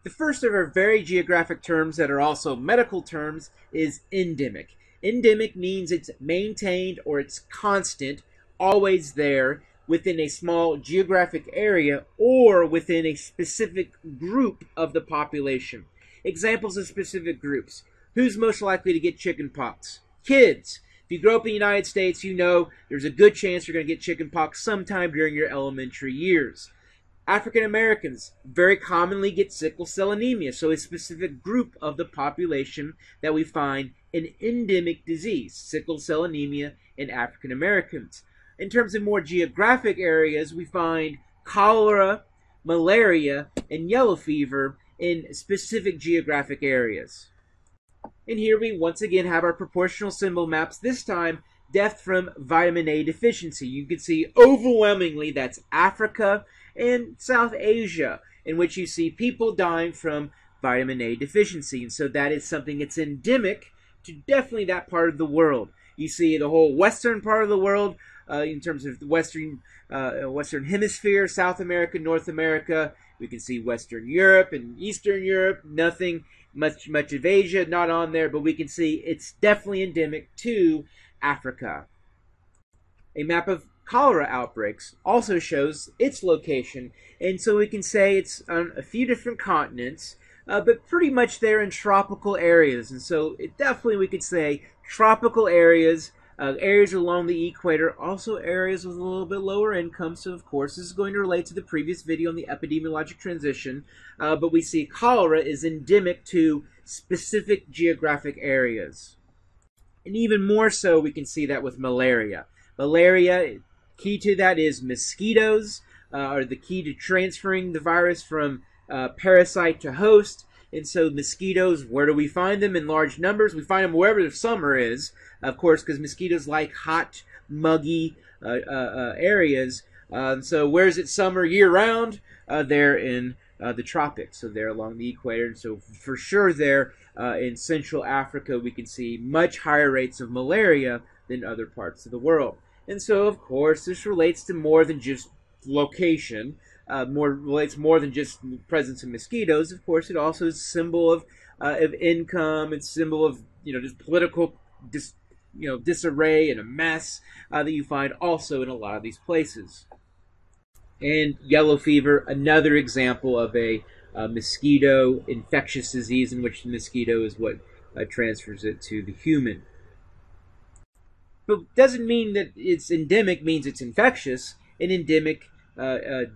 The first of our very geographic terms that are also medical terms is endemic. Endemic means it's maintained or it's constant, always there within a small geographic area or within a specific group of the population. Examples of specific groups. Who's most likely to get chickenpox? Kids. If you grow up in the United States, you know there's a good chance you're going to get chickenpox sometime during your elementary years. African Americans very commonly get sickle cell anemia, so a specific group of the population that we find an endemic disease, sickle cell anemia in African Americans. In terms of more geographic areas, we find cholera, malaria, and yellow fever in specific geographic areas. And here we once again have our proportional symbol maps, this time death from vitamin A deficiency. You can see overwhelmingly that's Africa and South Asia, in which you see people dying from vitamin A deficiency. And so that is something that's endemic to definitely that part of the world. You see the whole western part of the world, in terms of the western hemisphere, South America, North America. We can see Western Europe and Eastern Europe. Nothing much of Asia, not on there, but we can see it's definitely endemic to Africa. A map of cholera outbreaks also shows its location, and so we can say it's on a few different continents, but pretty much they're in tropical areas. And so definitely we could say tropical areas, areas along the equator, also areas with a little bit lower income. So of course this is going to relate to the previous video on the epidemiologic transition, but we see cholera is endemic to specific geographic areas. And even more so we can see that with malaria. Malaria, key to that is mosquitoes, are the key to transferring the virus from parasite to host. And so mosquitoes, where do we find them in large numbers? We find them wherever the summer is, of course, because mosquitoes like hot, muggy areas. So where is it summer year-round? They're in the tropics, so they're along the equator. And so for sure there in Central Africa, we can see much higher rates of malaria than other parts of the world. And so, of course, this relates to more than just location. Relates more than just the presence of mosquitoes. Of course, it also is a symbol of income. It's a symbol of just political disarray and a mess that you find also in a lot of these places. And yellow fever, another example of a mosquito infectious disease in which the mosquito is what transfers it to the human. But doesn't mean that it's endemic means it's infectious. An endemic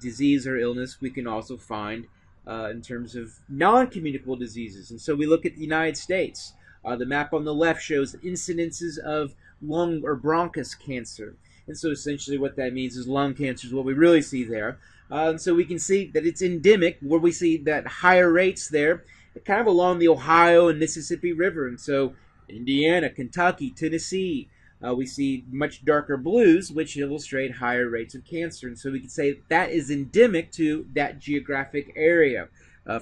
disease or illness we can also find in terms of non-communicable diseases. And so we look at the United States. The map on the left shows incidences of lung or bronchus cancer. And so essentially what that means is lung cancer is what we really see there. And so we can see that it's endemic, where we see that higher rates there, kind of along the Ohio and Mississippi River. And so Indiana, Kentucky, Tennessee, we see much darker blues, which illustrate higher rates of cancer. And so we can say that is endemic to that geographic area,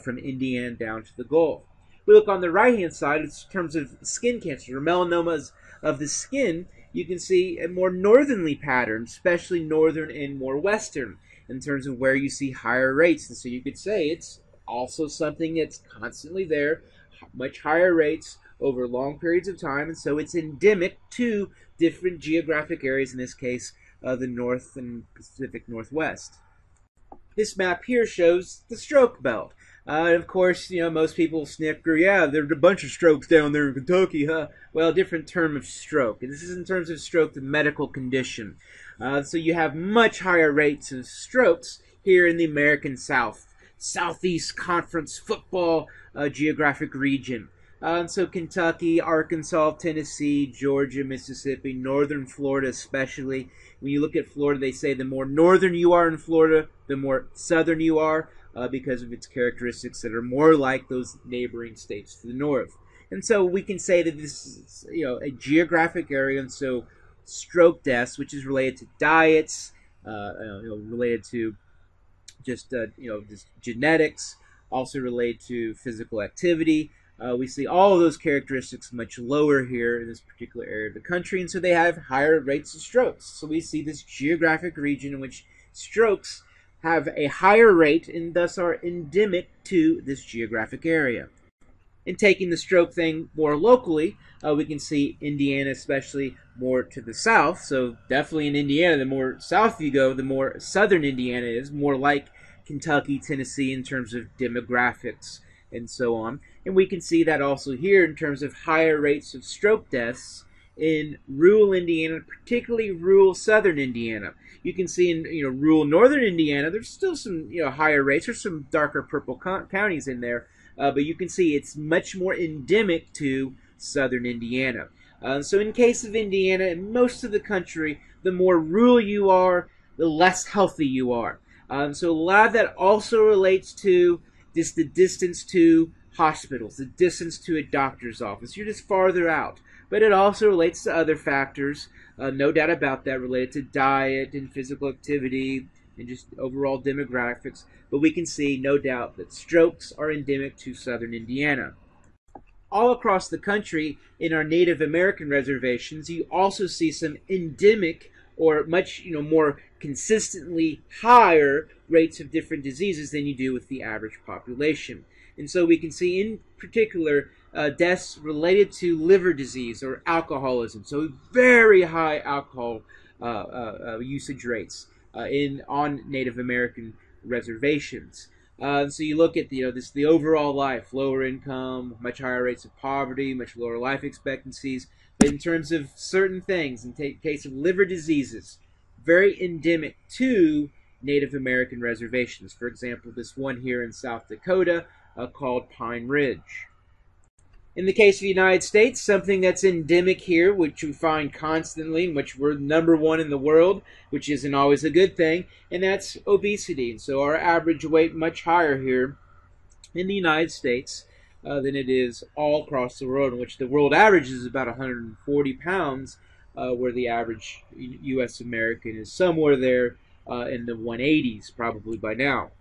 from Indiana down to the Gulf. We look on the right-hand side in terms of skin cancer or melanomas of the skin. You can see a more northerly pattern, especially northern and more western, in terms of where you see higher rates. And so you could say it's also something that's constantly there, much higher rates over long periods of time, and so it's endemic to different geographic areas, in this case, the North and Pacific Northwest. This map here shows the stroke belt. Of course, most people snicker, yeah, there's a bunch of strokes down there in Kentucky, huh? Well, different term of stroke. And this is in terms of stroke, the medical condition. So you have much higher rates of strokes here in the American South, Southeast Conference football geographic region. So Kentucky, Arkansas, Tennessee, Georgia, Mississippi, northern Florida especially. When you look at Florida, they say the more northern you are in Florida, the more southern you are, because of its characteristics that are more like those neighboring states to the north. And so we can say that this is a geographic area, and so stroke deaths, which is related to diets, related to just genetics, also related to physical activity. We see all of those characteristics much lower here in this particular area of the country, and so they have higher rates of strokes. So we see this geographic region in which strokes have a higher rate and thus are endemic to this geographic area. And taking the stroke thing more locally, we can see Indiana, especially more to the south. So definitely in Indiana, the more south you go, the more southern Indiana is, more like Kentucky, Tennessee in terms of demographics and so on. And we can see that also here in terms of higher rates of stroke deaths in rural Indiana, particularly rural southern Indiana. You can see in rural northern Indiana, there's still some higher rates. There's some darker purple counties in there. But you can see it's much more endemic to southern Indiana. So in case of Indiana and most of the country, the more rural you are, the less healthy you are. So a lot of that also relates to just the distance to hospitals, the distance to a doctor's office. You're just farther out. But it also relates to other factors, no doubt about that, related to diet and physical activity, and just overall demographics, but we can see, no doubt, that strokes are endemic to southern Indiana. All across the country, in our Native American reservations, you also see some endemic or much more consistently higher rates of different diseases than you do with the average population. And so we can see, in particular, deaths related to liver disease or alcoholism, so very high alcohol usage rates on Native American reservations. So you look at the overall life, lower income, much higher rates of poverty, much lower life expectancies. But in terms of certain things, in case of liver diseases, very endemic to Native American reservations. For example, this one here in South Dakota called Pine Ridge. In the case of the United States, something that's endemic here, which we find constantly, in which we're #1 in the world, which isn't always a good thing, and that's obesity. And so our average weight much higher here in the United States than it is all across the world, in which the world average is about 140 pounds, where the average U.S. American is somewhere there in the 180s, probably by now.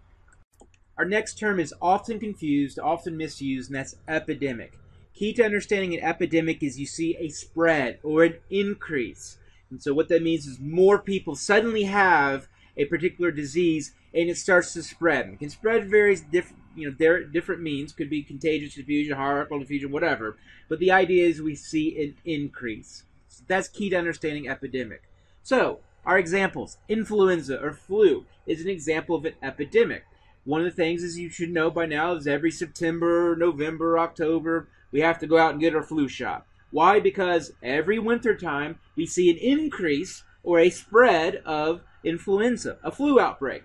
Our next term is often confused, often misused, and that's epidemic. Key to understanding an epidemic is you see a spread or an increase. And so what that means is more people suddenly have a particular disease and it starts to spread. It can spread various different means. Could be contagious, diffusion, hierarchical diffusion, whatever. But the idea is we see an increase. So that's key to understanding epidemic. So our examples, influenza or flu is an example of an epidemic. One of the things is you should know by now is every September, November, October, we have to go out and get our flu shot. Why? Because every winter time we see an increase or a spread of influenza, a flu outbreak.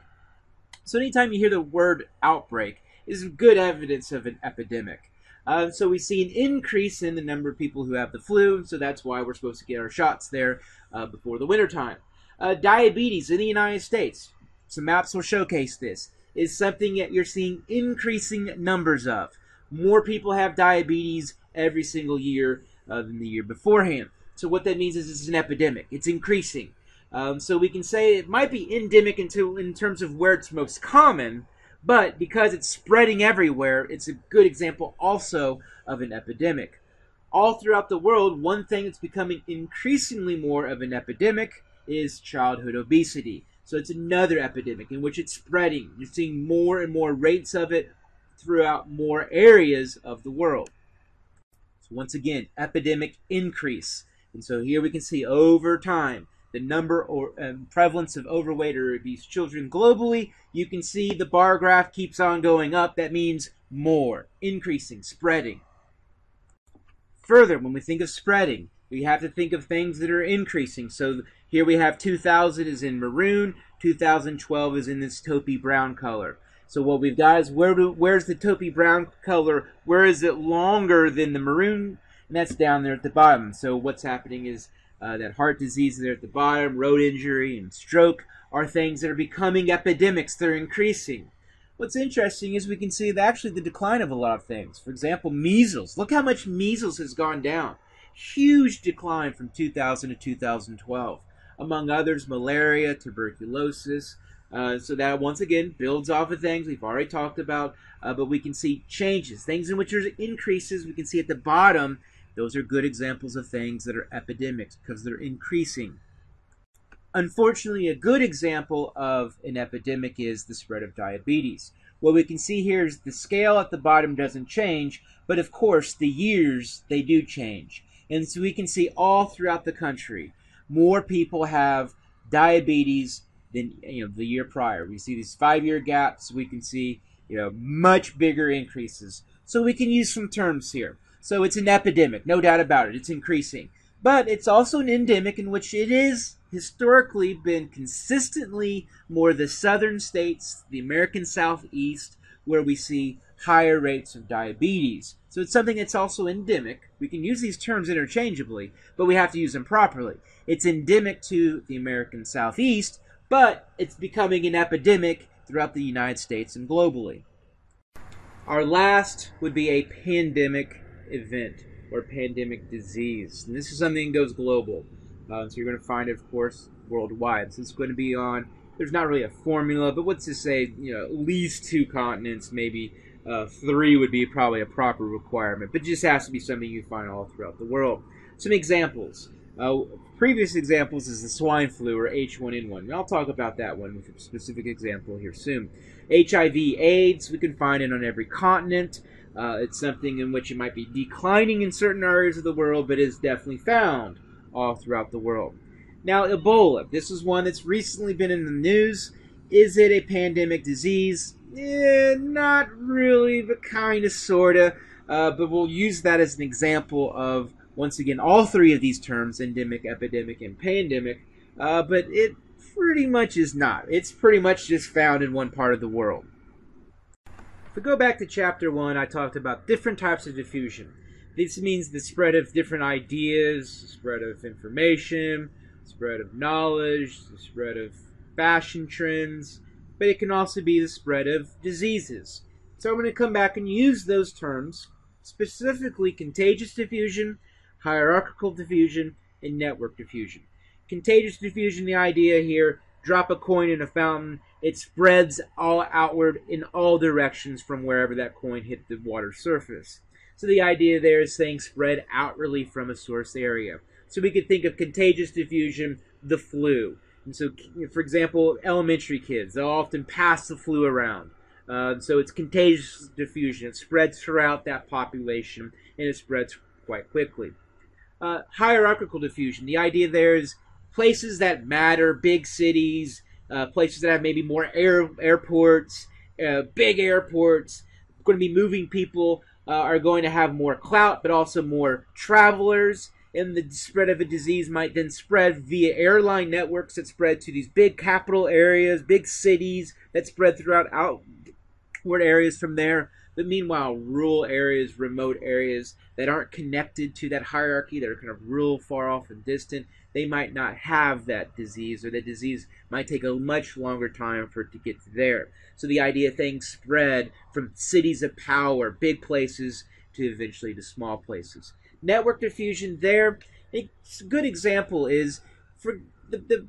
So anytime you hear the word outbreak is good evidence of an epidemic. So we see an increase in the number of people who have the flu, so that's why we're supposed to get our shots there before the winter time. Diabetes in the United States, some maps will showcase this, is something that you're seeing increasing numbers of. More people have diabetes every single year than the year beforehand. So what that means is it's an epidemic. It's increasing. So we can say it might be endemic in terms of where it's most common, but because it's spreading everywhere, it's a good example also of an epidemic. All throughout the world, one thing that's becoming increasingly more of an epidemic is childhood obesity. So it's another epidemic in which it's spreading. You're seeing more and more rates of it throughout more areas of the world. So once again, epidemic increase. And so here we can see over time the number or prevalence of overweight or obese children globally. You can see the bar graph keeps on going up. That means more, increasing, spreading. Further, when we think of spreading, we have to think of things that are increasing. So here we have 2000 is in maroon, 2012 is in this taupey brown color. So what we've got is where's the taupey brown color? Where is it longer than the maroon? And that's down there at the bottom. So what's happening is that heart disease there at the bottom, road injury, and stroke are things that are becoming epidemics. They're increasing. What's interesting is we can see actually the decline of a lot of things. For example, measles. Look how much measles has gone down. Huge decline from 2000 to 2012. Among others, malaria, tuberculosis. So that once again builds off of things we've already talked about, but we can see changes, things in which there's increases. We can see at the bottom, those are good examples of things that are epidemics because they're increasing. Unfortunately, a good example of an epidemic is the spread of diabetes. What we can see here is the scale at the bottom doesn't change, but of course the years, they do change. And so we can see all throughout the country, more people have diabetes than the year prior. We see these 5-year gaps. We can see much bigger increases. So we can use some terms here. So it's an epidemic, no doubt about it. It's increasing. But it's also an endemic in which it is historically been consistently more the southern states, the American Southeast, where we see higher rates of diabetes. So it's something that's also endemic. We can use these terms interchangeably, but we have to use them properly. It's endemic to the American Southeast, but it's becoming an epidemic throughout the United States and globally. Our last would be a pandemic event or pandemic disease. And this is something that goes global. So you're going to find it, of course, worldwide. So it's going to be on, there's not really a formula, but let's just say, at least 2 continents, maybe 3 would be probably a proper requirement. But it just has to be something you find all throughout the world. Some examples. Previous examples is the swine flu or H1N1. And I'll talk about that one with a specific example here soon. HIV/AIDS, we can find it on every continent. It's something in which it might be declining in certain areas of the world, but is definitely found all throughout the world. Now, Ebola. This is one that's recently been in the news. Is it a pandemic disease? Not really, but kind of, sort of. But we'll use that as an example of, once again, all 3 of these terms, endemic, epidemic, and pandemic. But it pretty much is not. It's pretty much just found in one part of the world. If we go back to chapter 1, I talked about different types of diffusion. This means the spread of different ideas, spread of information, spread of knowledge, the spread of fashion trends, but it can also be the spread of diseases. So I'm going to come back and use those terms, specifically contagious diffusion, hierarchical diffusion, and network diffusion. Contagious diffusion, the idea here, drop a coin in a fountain, it spreads all outward in all directions from wherever that coin hit the water surface. So the idea there is saying spread outwardly from a source area. So we could think of contagious diffusion, the flu. And so, for example, elementary kids, they'll often pass the flu around. So it's contagious diffusion. It spreads throughout that population, and it spreads quite quickly. Hierarchical diffusion. The idea there is places that matter, big cities, places that have maybe more airports, big airports, going to be moving people, are going to have more clout, but also more travelers. And the spread of a disease might then spread via airline networks that spread to these big capital areas, big cities that spread throughout outward areas from there. But meanwhile, rural areas, remote areas that aren't connected to that hierarchy, that are kind of rural, far off and distant, they might not have that disease, or the disease might take a much longer time for it to get there. So the idea of things spread from cities of power, big places, to eventually to small places. Network diffusion there, a good example is for the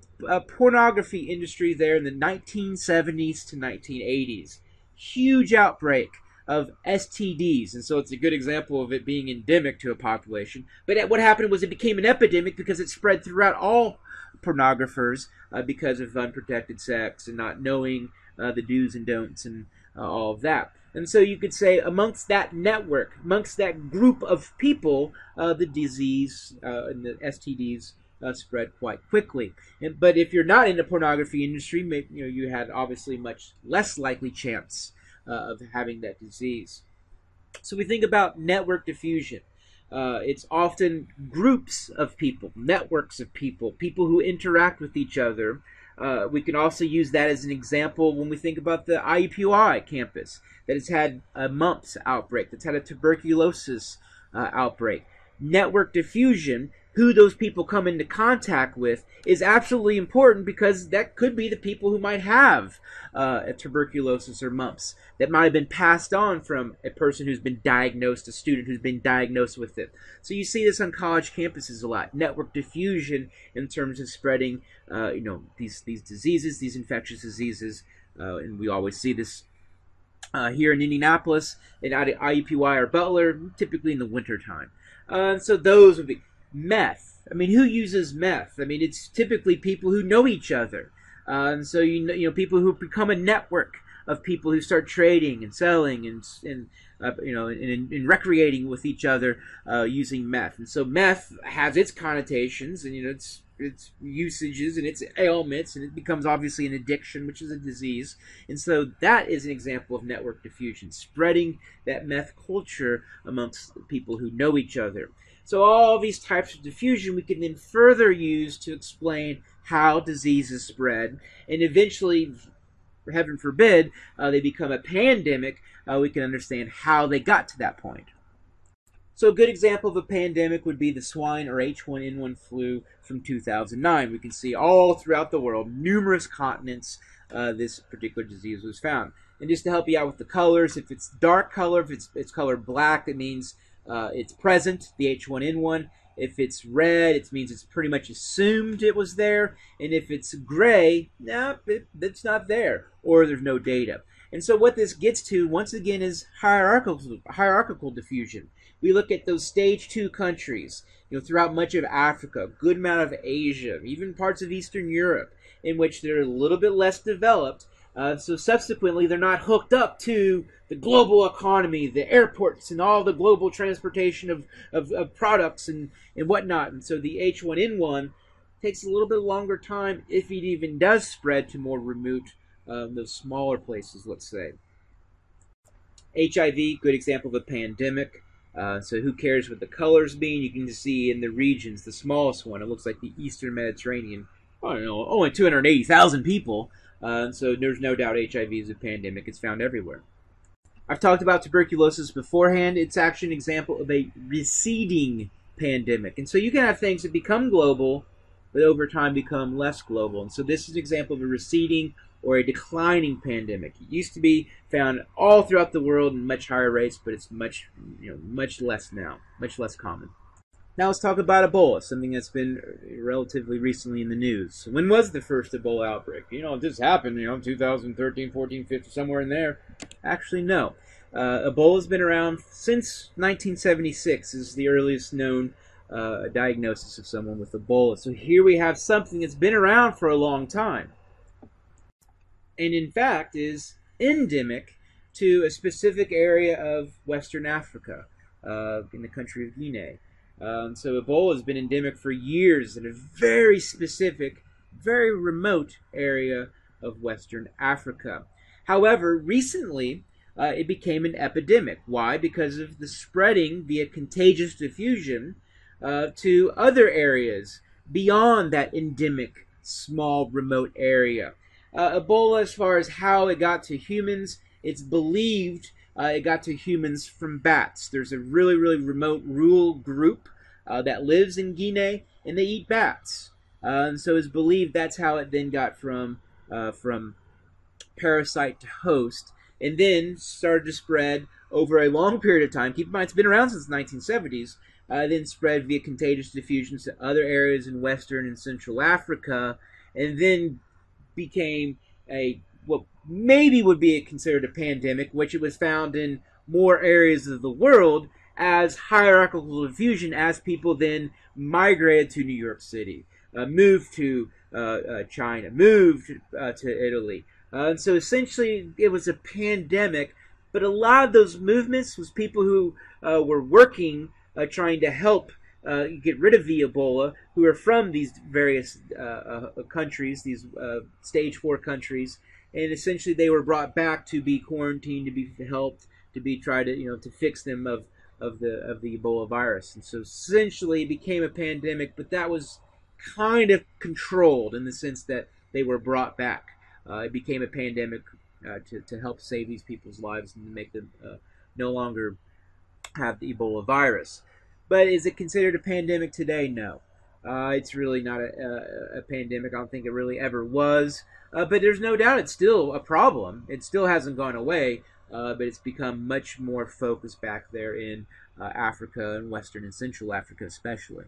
pornography industry there in the 1970s to 1980s. Huge outbreak of STDs, and so it's a good example of it being endemic to a population. But what happened was it became an epidemic because it spread throughout all pornographers because of unprotected sex and not knowing the do's and don'ts and all of that. And so you could say amongst that network, amongst that group of people, the disease and the STDs spread quite quickly. But if you're not in the pornography industry, you had obviously much less likely chance of having that disease. So we think about network diffusion. It's often groups of people, networks of people, people who interact with each other. We can also use that as an example when we think about the IUPUI campus that has had a mumps outbreak, that's had a tuberculosis outbreak. Network diffusion, who those people come into contact with, is absolutely important because that could be the people who might have a tuberculosis or mumps that might have been passed on from a person who's been diagnosed, a student who's been diagnosed with it. So you see this on college campuses a lot, network diffusion in terms of spreading these diseases, these infectious diseases, and we always see this here in Indianapolis, at IUPUI or Butler, typically in the wintertime. So those would be meth. I mean, who uses meth? I mean, it's typically people who know each other. And so people who become a network of people who start trading and selling and recreating with each other using meth. And so meth has its connotations and its usages and its ailments, and it becomes obviously an addiction, which is a disease. And so that is an example of network diffusion, spreading that meth culture amongst people who know each other. So all these types of diffusion we can then further use to explain how diseases spread, and eventually, heaven forbid, they become a pandemic. We can understand how they got to that point. So a good example of a pandemic would be the swine or H1N1 flu from 2009. We can see all throughout the world, numerous continents, this particular disease was found. And just to help you out with the colors, if it's dark color, if it's colored black, that means it's present, the H1N1. If it's red, it means it's pretty much assumed it was there. And if it's gray, it's not there, or there's no data. And so what this gets to, once again, is hierarchical diffusion. We look at those stage 2 countries, throughout much of Africa, a good amount of Asia, even parts of Eastern Europe, in which they're a little bit less developed. So subsequently, they're not hooked up to the global economy, the airports, and all the global transportation of products and whatnot. And so the H1N1 takes a little bit longer time, if it even does spread to more remote, those smaller places, let's say. HIV, good example of a pandemic. So who cares what the colors mean? You can just see in the regions, the smallest one, it looks like the Eastern Mediterranean. I don't know, only 280,000 people. So there's no doubt HIV is a pandemic. It's found everywhere. I've talked about tuberculosis beforehand. It's actually an example of a receding pandemic. And so you can have things that become global, but over time become less global. And so this is an example of a receding or a declining pandemic. It used to be found all throughout the world in much higher rates, but it's much less now, much less common. Now let's talk about Ebola, something that's been relatively recently in the news. When was the first Ebola outbreak? This happened, 2013, 14, 15, somewhere in there. Actually, no. Ebola's been around since 1976 is the earliest known diagnosis of someone with Ebola. So here we have something that's been around for a long time, and in fact is endemic to a specific area of Western Africa, in the country of Guinea. So Ebola has been endemic for years in a very specific, very remote area of Western Africa. However, recently it became an epidemic. Why? Because of the spreading via contagious diffusion to other areas beyond that endemic, small, remote area. Ebola, as far as how it got to humans, it's believed it got to humans from bats. There's a really, really remote rural group that lives in Guinea, and they eat bats. And so it's believed that's how it then got from parasite to host, and then started to spread over a long period of time. Keep in mind, it's been around since the 1970s. Then spread via contagious diffusion to other areas in Western and Central Africa, and then became what maybe would be considered a pandemic, which it was found in more areas of the world as hierarchical diffusion, as people then migrated to New York City, moved to China, moved to Italy. And so essentially it was a pandemic, but a lot of those movements was people who were working, trying to help get rid of the Ebola, who are from these various countries, these stage 4 countries, and essentially they were brought back to be quarantined, to be helped, to be tried to fix them of the Ebola virus. And so essentially it became a pandemic, but that was kind of controlled in the sense that they were brought back. It became a pandemic to help save these people's lives and to make them no longer have the Ebola virus. But is it considered a pandemic today? No. It's really not a pandemic. I don't think it really ever was. But there's no doubt it's still a problem. It still hasn't gone away, but it's become much more focused back there in Africa and Western and Central Africa especially.